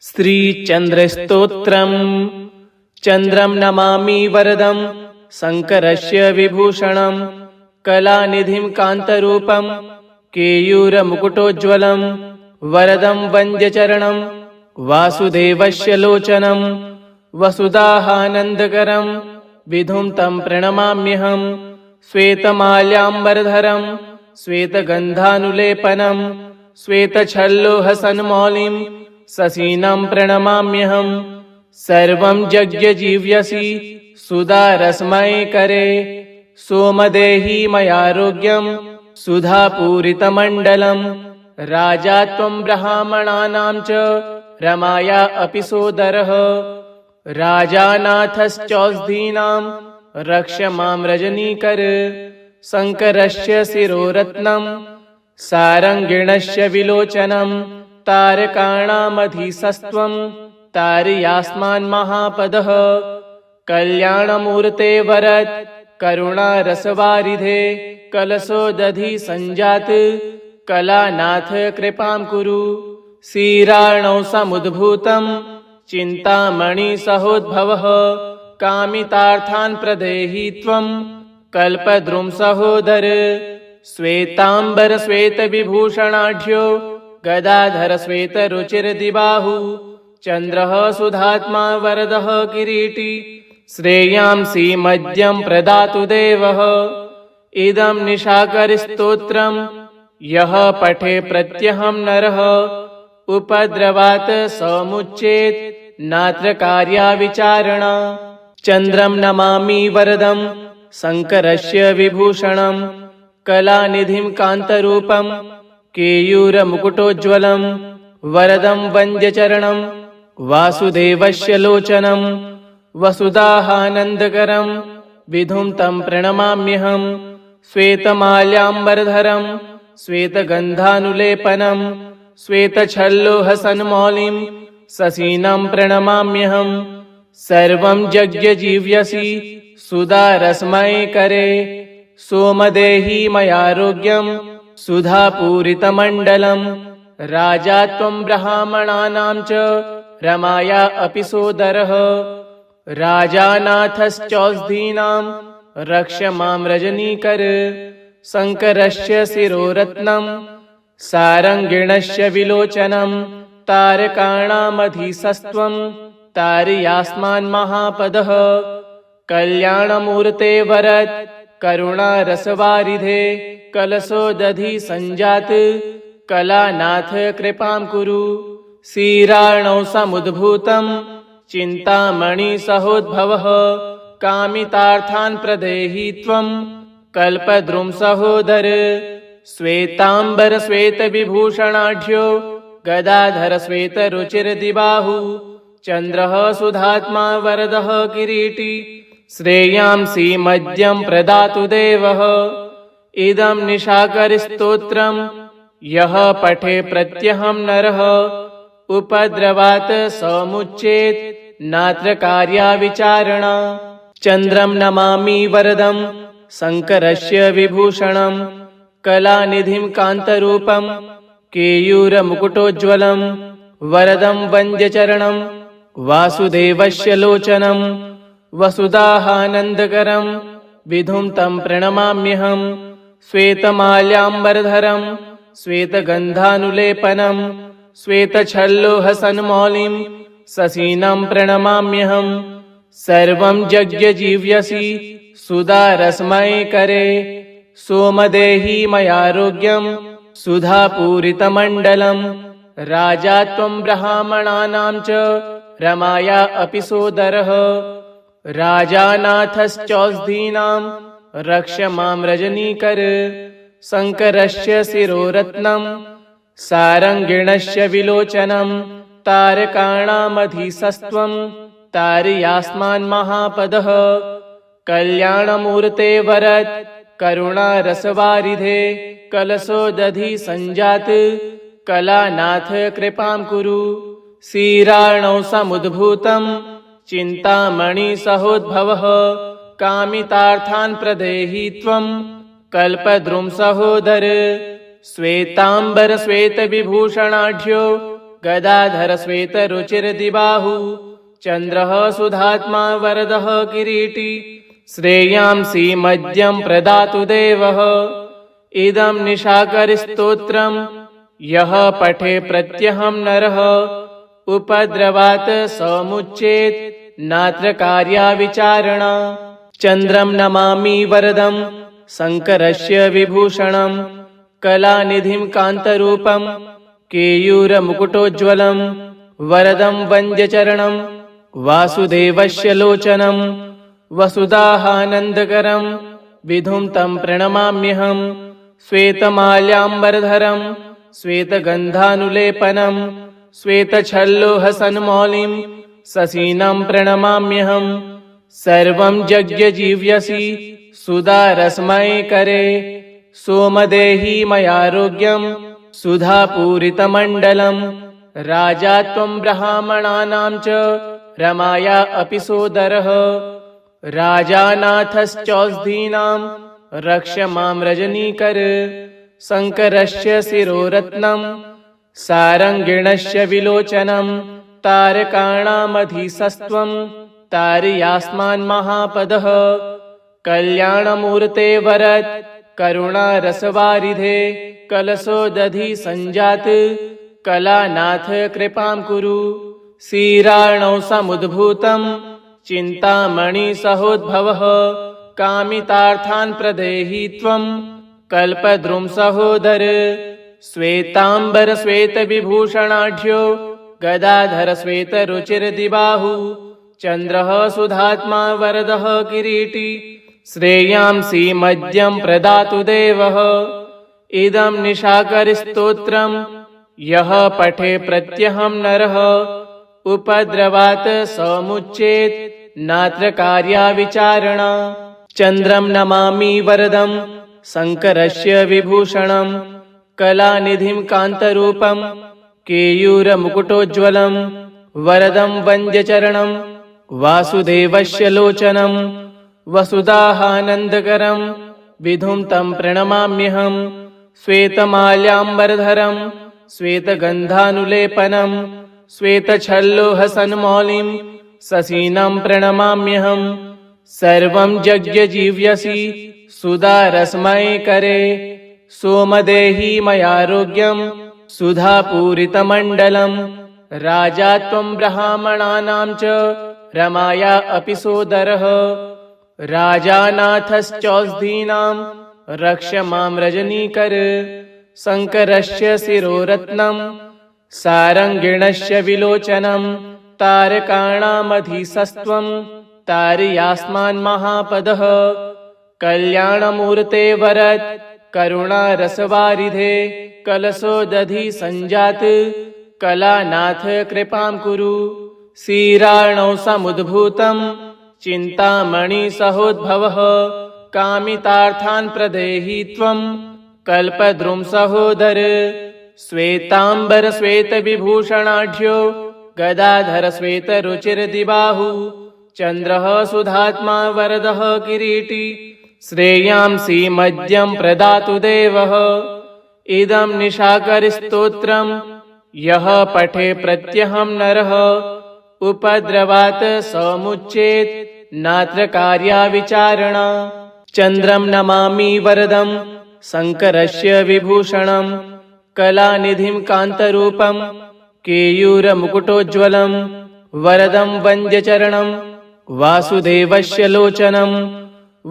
श्रीचन्द्रस्तोत्रम्। चन्द्रं नमामि वरदं शङ्करस्य विभूषणं, कलानिधिं कान्तरूपं केयूरमुकुटोज्ज्वलं, वरदं वन्द्यचरणं वासुदेवस्य लोचनं, वसुधाहानन्दकरं विधुं तं प्रणमाम्यहं। श्वेतमाल्याम्बरधरं श्वेतगन्धानुलेपनं, श्वेतच्छल्लोहसन्मौलिं शशीनं प्रणमाम्यहं। सर्वं यज्ञजीव्यसि सुधारसमयकरे, सोमदेहि मयारोग्यं सुधापूरितमण्डलं। राजा त्वं ब्राह्मणानां च रमाया अपि सोदरः, राजानाथश्चौषधीनां रक्ष मां रजनीकर। शङ्करस्य शिरोरत्नं सारङ्गिणस्य विलोचनं, तारकाणामधीशस्त्वं तारयास्मान्महापदः। कल्याणमूर्ते वरद करुणारसवारिधे, कलशोदधि सञ्जात कलानाथ कृपां कुरु। क्षीरार्णौ समुद्भूतं चिन्तामणि सहोद्भवः, कामितार्थान् प्रदेहि त्वं कल्पद्रुम सहोदर। श्वेतांबर श्वेतविभूषणाढ्यो गदाधर श्वेतरुचिरदिबाहु, चन्द्रः सुधात्मा वरदः किरीटी, श्रेयांसि मद्यं प्रदातु देवः। इदं निशाकरस्तोत्रं यः पठे प्रत्यहं नरः, उपद्रवात् समुच्येत् नात्र कार्या विचारणा। चन्द्रं नमामि वरदं शङ्करस्य विभूषणं, कलानिधिं कान्तरूपं केयूरमुकुटोज्ज्वलं, वरदं वन्द्यचरणं वासुदेवस्य लोचनं, वसुधाहानन्दकरं विधुं तं प्रणमाम्यहं। श्वेतमाल्याम्बरधरं श्वेतगन्धानुलेपनं, श्वेतच्छल्लोहसन्मौलिं शशीनं प्रणमाम्यहं। सर्वं यज्ञजीव्यसि सुधारसमयकरे, सोमदेहि मयारोग्यं सुधापूरितमण्डलं। राजा त्वं ब्राह्मणानां च रमाया अपि सोदरः, राजानाथश्चौषधीनां रक्ष मां रजनीकर। शङ्करस्य शिरोरत्नं सारङ्गिणस्य विलोचनं, तारकाणामधीशस्त्वं तारयास्मान्महापदः। कल्याणमूर्ते वरद करुणारसवारिधे, कलशोदधि सञ्जात कलानाथ कृपां कुरु। क्षीरार्णौ समुद्भूतं चिन्तामणि सहोद्भवः, कामितार्थान् प्रदेहि त्वं कल्पद्रुम सहोदर। श्वेतांबर श्वेतविभूषणाढ्यो गदाधर श्वेतरुचिरदिबाहु, चन्द्रः सुधात्मा वरदः किरीटी, श्रेयांसि मद्यं प्रदातु देवः। इदं निशाकरस्तोत्रं यः पठे प्रत्यहं नरः, उपद्रवात् समुच्येत् नात्र कार्या विचारणा। चन्द्रं नमामि वरदं शङ्करस्य विभूषणं, कलानिधिं कान्तरूपं केयूरमुकुटोज्ज्वलं, वरदं वन्द्यचरणं वासुदेवस्य लोचनं, वसुधाहानन्दकरं विधुं तं प्रणमाम्यहं। श्वेतमाल्याम्बरधरं श्वेतगन्धानुलेपनं, श्वेतच्छल्लोहसन्मौलिं शशीनं प्रणमाम्यहं। सर्वं यज्ञजीव्यसि सुधारसमयकरे, सोमदेहि मयारोग्यं सुधापूरितमण्डलं। राजा त्वं ब्राह्मणानां च रमाया अपि सोदरः, राजानाथश्चौषधीनां रक्ष मां रजनीकर। शङ्करस्य शिरोरत्नं सारङ्गिणस्य विलोचनं, तारकाणामधीशस्त्वं तारयास्मान्महापदः। कल्याणमूर्ते वरद करुणारसवारिधे, कलशोदधि सञ्जात कलानाथ कृपां कुरु। क्षीरार्णौ समुद्भूतं चिन्तामणि सहोद्भवः, कामितार्थान् प्रदेहि त्वं कल्पद्रुम सहोदर। श्वेतांबर श्वेतविभूषणाढ्यो गदाधर श्वेतरुचिर्दिबाहु चन्द्रः सुधात्मा वरदः किरीटी श्रेयांसि मद्यं प्रदातु देवः इदं निशाकरस्तोत्रम् यः पठे प्रत्यहं नरः उपद्रवात् समुच्येत् नात्र कार्या विचारणा। चन्द्रं नमामि वरदं शङ्करस्य विभूषणं कलानिधिं कान्तरूपं केयूरमुकुटोज्ज्वलं वरदं वन्द्यचरणं वासुदेवस्य लोचनं वसुदाहानन्दकरं विधुं तं प्रणमाम्यहं श्वेतमाल्याम्बरधरं श्वेतगन्धानुलेपनं श्वेतच्छल्लोहसन्मौलिं शशीनं प्रणमाम्यहं सर्वं यज्ञजीव्यसि सुधारसमयकरे सोमदेहि मयारोग्यं सुधापूरितमण्डलं राजा त्वं ब्राह्मणानां च रमाया अपि सोदरः राजानाथश्चौषधीनां रक्ष मां रजनीकर शङ्करस्य शिरोरत्नं सारङ्गिणस्य विलोचनं तारकाणामधीशस्त्वं तारयास्मान् महापदः कल्याणमूर्ते वरद करुणारसवारिधे कलशोदधि सञ्जात कलानाथ कृपां कुरु क्षीरार्णौ समुद्भूतं चिन्तामणि सहोद्भवः कामितार्थान् प्रदेहि त्वं कल्पद्रुम सहोदर श्वेतांबर श्वेतविभूषणाढ्यो गदाधर श्वेतरुचिर्दिबाहु चन्द्रः सुधात्मा वरदः किरीटी श्रेयांसि मद्यं प्रदातु देवः इदं निशाकरस्तोत्रम् यः पठे प्रत्यहं नरः उपद्रवात् समुच्येत् नात्र कार्या विचारणा। चन्द्रं नमामि वरदं शङ्करस्य विभूषणं कलानिधिं कान्तरूपं केयूरमुकुटोज्ज्वलं वरदं वन्द्यचरणं वासुदेवस्य लोचनं वसुदाहानन्दकरं विधुं तं प्रणमाम्यहं श्वेतमाल्याम्बरधरं श्वेतगन्धानुलेपनं श्वेतच्छल्लोहसन्मौलिं शशीनं प्रणमाम्यहं सर्वं यज्ञजीव्यसि सुधारसमयकरे सोमदेहि मयारोग्यं सुधापूरितमण्डलं राजा त्वं ब्राह्मणानां च रमाया अपि सोदरः राजानाथश्चौषधीनां रक्ष मां रजनीकर शङ्करस्य शिरोरत्नं सारङ्गिणस्य विलोचनं तारकाणामधीशस्त्वं तारयास्मान् महापदः कल्याणमूर्ते वरद करुणारसवारिधे कलशोदधि सञ्जात कलानाथ कृपां कुरु क्षीरार्णौ समुद्भूतं चिन्तामणि सहोद्भवः कामितार्थान् प्रदेहि त्वं कल्पद्रुम सहोदर श्वेतांबर श्वेतविभूषणाढ्यो गदाधर श्वेतरुचिर्दिबाहु चन्द्रः सुधात्मा वरदः किरीटी श्रेयांसि मद्यं प्रदातु देवः इदं निशाकरस्तोत्रम् यः पठे प्रत्यहं नरः उपद्रवात् समुच्येत् नात्र कार्या विचारणा। चन्द्रं नमामि वरदं शङ्करस्य विभूषणं कलानिधिं कान्तरूपं केयूरमुकुटोज्ज्वलं वरदं वन्द्यचरणं वासुदेवस्य लोचनं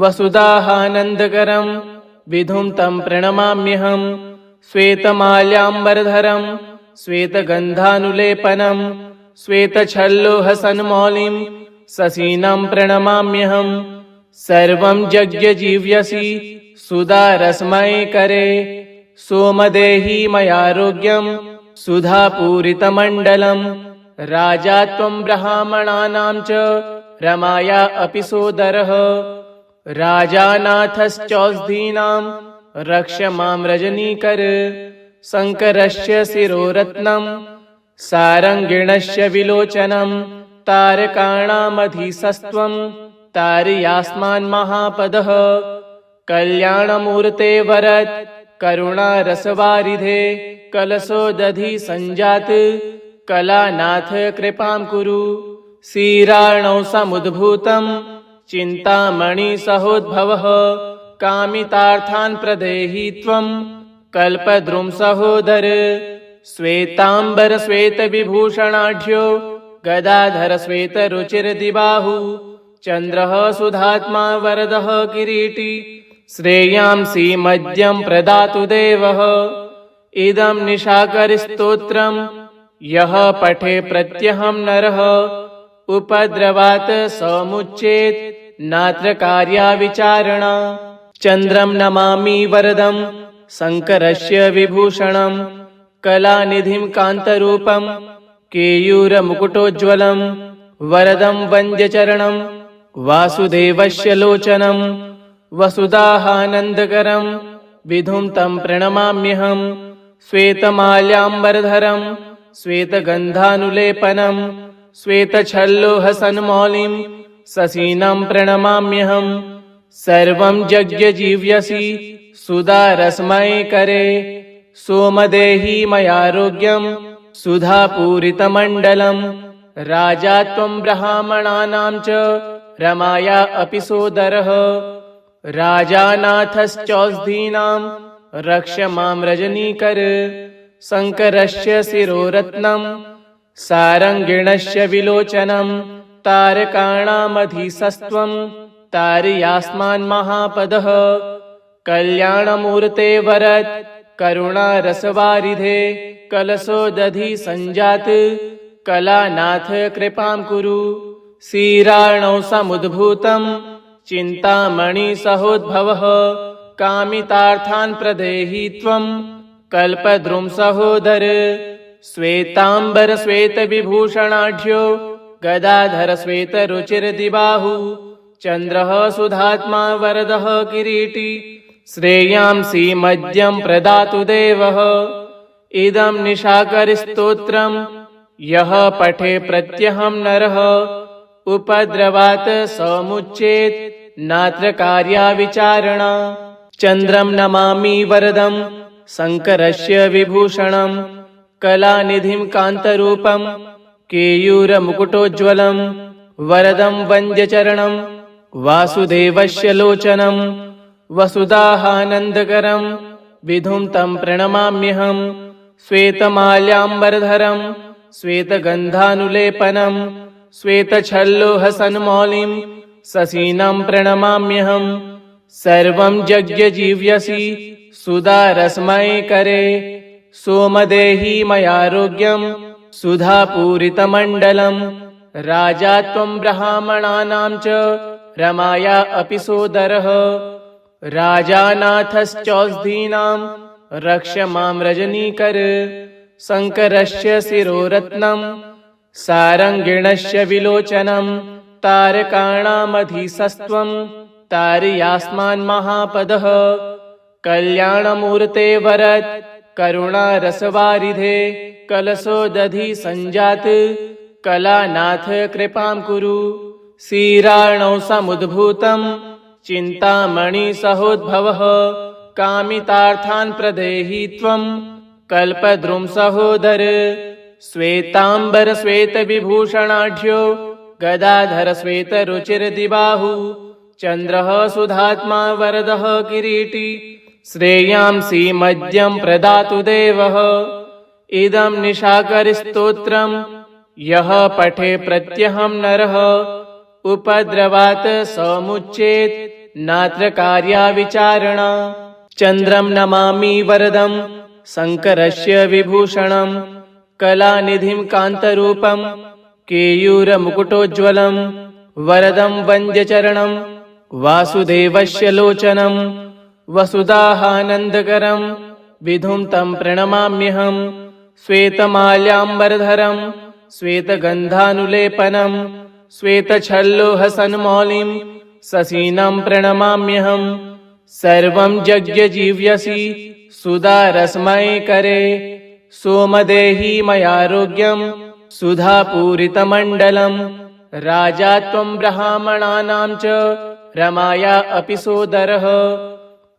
वसुदाहानन्दकरं विधुं तं प्रणमाम्यहं श्वेतमाल्याम्बरधरं श्वेतगन्धानुलेपनं श्वेतच्छल्लोहसन्मौलिं शशीनं प्रणमाम्यहं सर्वं यज्ञजीव्यसि सुधारसमयकरे सोमदेहि मयारोग्यं सुधापूरितमण्डलं राजा त्वं ब्राह्मणानां च रमाया अपि सोदरः राजानाथश्चौषधीनां रक्ष मां रजनीकर शङ्करस्य शिरोरत्नं सारङ्गिणस्य विलोचनं तारकाणामधीशस्त्वं तारयास्मान् महापदः कल्याणमूर्ते वरद करुणारसवारिधे कलशोदधि सञ्जात कलानाथ कृपां कुरु क्षीरार्णौ समुद्भूतं चिन्तामणि सहोद्भवः कामितार्थान् प्रदेहि त्वं कल्पद्रुम सहोदर श्वेतांबर श्वेत विभूषणाढ्यो गदाधर श्वेत रुचिर्दिबाहु चन्द्रः सुधात्मा वरदः किरीटी श्रेयांसि मद्यं प्रदातु देवः इदं निशाकरस्तोत्रं यः पठे प्रत्यहं नरः उपद्रवात् समुच्येत् नात्र कार्या विचारणा। चन्द्रं नमामि वरदं शङ्करस्य विभूषणं कलानिधिं कान्तरूपं केयूरमुकुटोज्ज्वलं वरदं वन्द्यचरणं वासुदेवस्य लोचनं वसुदाहानन्दकरं विधुं तं प्रणमाम्यहं श्वेतमाल्याम्बरधरं श्वेतगन्धानुलेपनं श्वेतच्छल्लोहसन्मौलिं शशीनं प्रणमाम्यहं सर्वं यज्ञजीव्यसि सुधारसमयकरे सोमदेहि मयारोग्यं सुधापूरितमण्डलं राजा त्वं ब्राह्मणानां च रमाया अपि सोदरः राजानाथश्चौषधीनां रक्ष मां रजनीकर शङ्करस्य शिरोरत्नं सारङ्गिणस्य विलोचनं तारकाणामधीशस्त्वं तारयास्मान्महापदः कल्याणमूर्ते वरद करुणारसवारिधे कलशोदधि सञ्जात कलानाथ कृपां कुरु क्षीरार्णौ समुद्भूतं चिन्तामणि सहोद्भवः कामितार्थान् प्रदेहि त्वं कल्पद्रुम सहोदर श्वेतांबर श्वेत विभूषणाढ्यो गदाधर श्वेत रुचिर्दिबाहु चन्द्रः सुधात्मा वरदः किरीटी श्रेयांसि मद्यं प्रदातु देवः इदं निशाकरस्तोत्रं यः पठे प्रत्यहं नरः उपद्रवात् समुच्येत् नात्र कार्या विचारणा। चन्द्रं नमामि वरदं शङ्करस्य विभूषणं कलानिधिं कान्तरूपं केयूरमुकुटोज्ज्वलं वरदं वन्द्यचरणं वासुदेवस्य लोचनं वसुदाहानन्दकरं विधुं तं प्रणमाम्यहं श्वेतमाल्याम्बरधरं श्वेतगन्धानुलेपनं श्वेतच्छल्लोहसन्मौलिं शशीनं प्रणमाम्यहं सर्वं यज्ञजीव्यसि सुधारसमयकरे सोमदेहि मयारोग्यं सुधापूरितमण्डलं राजा त्वं ब्राह्मणानां च रमाया अपि सोदरः राजानाथश्चौषधीनां रक्ष मां रजनीकर शङ्करस्य शिरोरत्नं सारङ्गिणस्य विलोचनं तारकाणामधीशस्त्वं तारयास्मान्महापदः कल्याणमूर्ते वरद करुणारसवारिधे कलशोदधि सञ्जात कलानाथ कृपां कुरु क्षीरार्णौ समुद्भूतं चिन्तामणि सहोद्भवः कामितार्थान् प्रदेहि त्वं कल्पद्रुम सहोदर श्वेतांबर श्वेत विभूषणाढ्यो गदाधर श्वेत रुचिर्दिबाहु चन्द्रः सुधात्मा वरदः किरीटी श्रेयांसि मद्यं प्रदातु देवः इदं निशाकरस्तोत्रं यः पठे प्रत्यहं नरः उपद्रवात् समुच्येत् नात्र कार्या विचारणा। चन्द्रं नमामि वरदं शङ्करस्य विभूषणं कलानिधिं कान्तरूपं केयूरमुकुटोज्ज्वलं वरदं वन्द्यचरणं वासुदेवस्य लोचनं वसुदाहानन्दकरं विधुं तं प्रणमाम्यहं श्वेतमाल्याम्बरधरं श्वेतगन्धानुलेपनं श्वेतच्छल्लोहसन्मौलिं शशीनं प्रणमाम्यहं सर्वं यज्ञजीव्यसि सुधारसमयकरे सोमदेहि मयारोग्यं सुधापूरितमण्डलं राजा त्वं ब्राह्मणानां च रमाया अपि सोदरः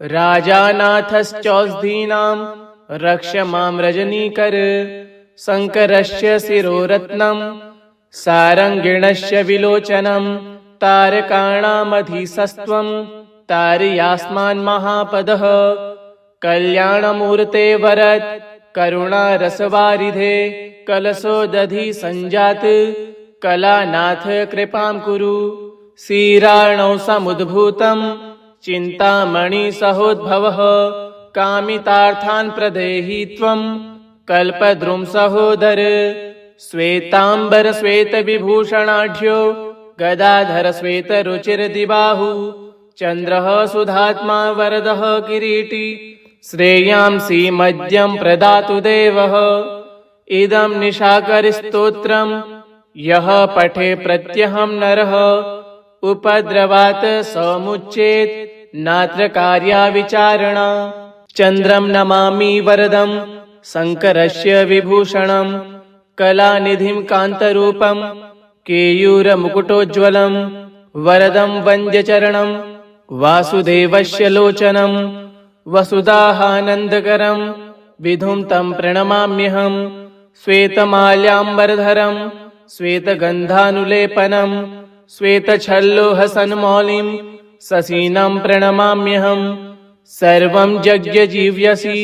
राजानाथश्चौषधीनां रक्ष मां रजनीकर। शङ्करस्य शिरोरत्नं सारङ्गिणस्य विलोचनं तारकाणामधीशस्त्वं तारयास्मान्महापदः। कल्याणमूर्ते वरद करुणारसवारिधे कलशोदधि सञ्जात कलानाथ कृपां कुरु। क्षीरार्णौ समुद्भूतं चिन्तामणि सहोद्भवः कामितार्थान् प्रदेहि त्वं कल्पद्रुम सहोदर। श्वेतांबर श्वेत विभूषणाढ्यो गदाधर श्वेत रुचिरदिबाहु चन्द्रः सुधात्मा वरदः किरीटी श्रेयांसि मद्यं प्रदातु देवः। इदं निशाकरस्तोत्रं यः पठे प्रत्यहं नरः उपद्रवात् समुच्चेत् नात्र कार्या विचारणा। चन्द्रं नमामि वरदं शङ्करस्य विभूषणं कलानिधिं कान्तरूपं केयूरमुकुटोज्ज्वलं वरदं वन्द्यचरणं वासुदेवस्य लोचनं वसुधाहानन्दकरं विधुं तं प्रणमाम्यहं। श्वेतमाल्याम्बरधरं श्वेतगन्धानुलेपनं श्वेतच्छल्लोहसन्मौलिं शशीनं प्रणमाम्यहं। सर्वं यज्ञजीव्यसि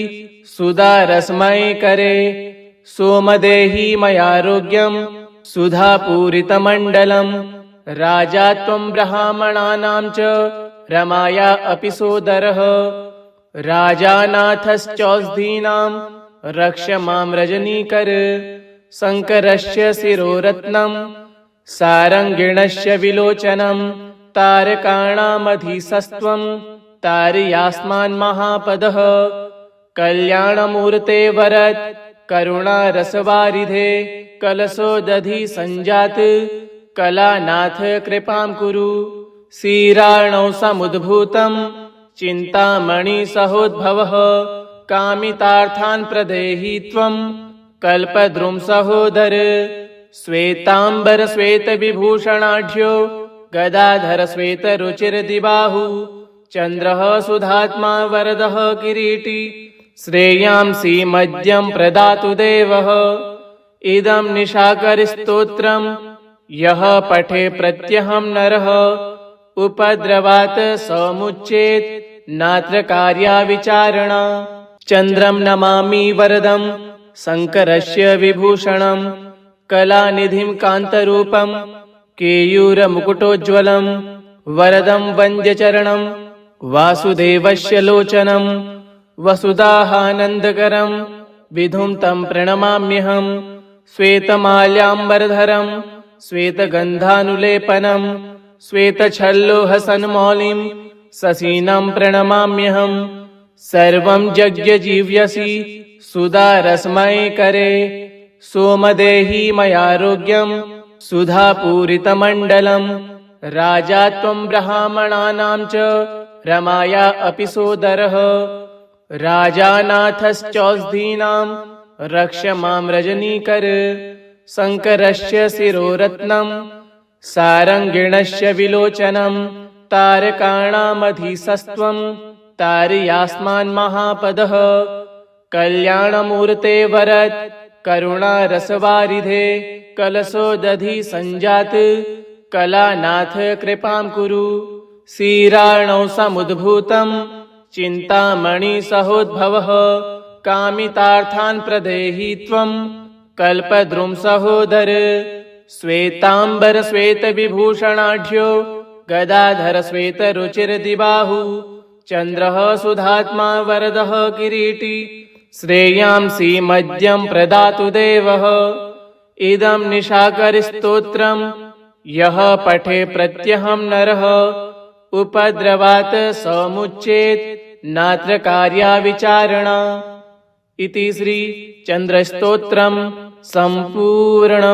सुधारसमयकरे सोमदेहि मयारोग्यं सुधापूरितमण्डलं। राजा त्वं ब्राह्मणानां च रमाया अपि सोदरः। राजानाथश्चौषधीनां रक्ष मां रजनीकर। शङ्करस्य शिरोरत्नं सारङ्गिणस्य विलोचनं तारकाणामधीशस्त्वं तारयास्मान्महापदः। कल्याणमूर्ते वरद करुणारसवारिधे कलशोदधि सञ्जात कलानाथ कृपां कुरु। क्षीरार्णौ समुद्भूतं चिन्तामणि सहोद्भवः कामितार्थान् प्रदेहि त्वं कल्पद्रुम सहोदर। श्वेतांबर श्वेत विभूषणाढ्यो गदाधर श्वेत रुचिरदिबाहु चन्द्रः सुधात्मा वरदः किरीटी श्रेयांसि मद्यं प्रदातु देवः। इदं निशाकरस्तोत्रं यः पठे प्रत्यहं नरः उपद्रवात् समुच्चेत् नात्र कार्या विचारणा। चन्द्रं नमामि वरदं शङ्करस्य विभूषणं कलानिधिं कान्तरूपं केयूरमुकुटोज्ज्वलं वरदं वन्द्यचरणं वासुदेवस्य लोचनं वसुधाहानन्दकरं विधुं तं प्रणमाम्यहं। श्वेतमाल्याम्बरधरं श्वेतगन्धानुलेपनं श्वेतच्छल्लोहसन्मौलिं शशीनं प्रणमाम्यहं। सर्वं यज्ञजीव्यसि सुधारसमयकरे सोमदेहि मयारोग्यं सुधापूरितमण्डलं। राजा त्वं ब्राह्मणानां च रमाया अपि सोदरः। राजानाथश्चौषधीनां रक्ष मां रजनीकर। शङ्करस्य शिरोरत्नं सारङ्गिणस्य विलोचनं तारकाणामधीशस्त्वं तारयास्मान्महापदः। कल्याणमूर्ते वरद करुणारसवारिधे कलशोदधि सञ्जात कलानाथ कृपां कुरु। क्षीरार्णौ समुद्भूतं चिन्तामणि सहोद्भवः कामितार्थान् प्रदेहि त्वं कल्पद्रुम सहोदर। श्वेतांबर श्वेत विभूषणाढ्यो गदाधर श्वेत रुचिरदिबाहु चन्द्रः सुधात्मा वरदः किरीटी श्रेयांसि मद्यं प्रदातु देवः। इदं निशाकरस्तोत्रं यः पठे प्रत्यहं नरः उपद्रवात् समुच्चेत् नात्र कार्या विचारणा। इति श्री चन्द्रस्तोत्रं सम्पूर्णम्।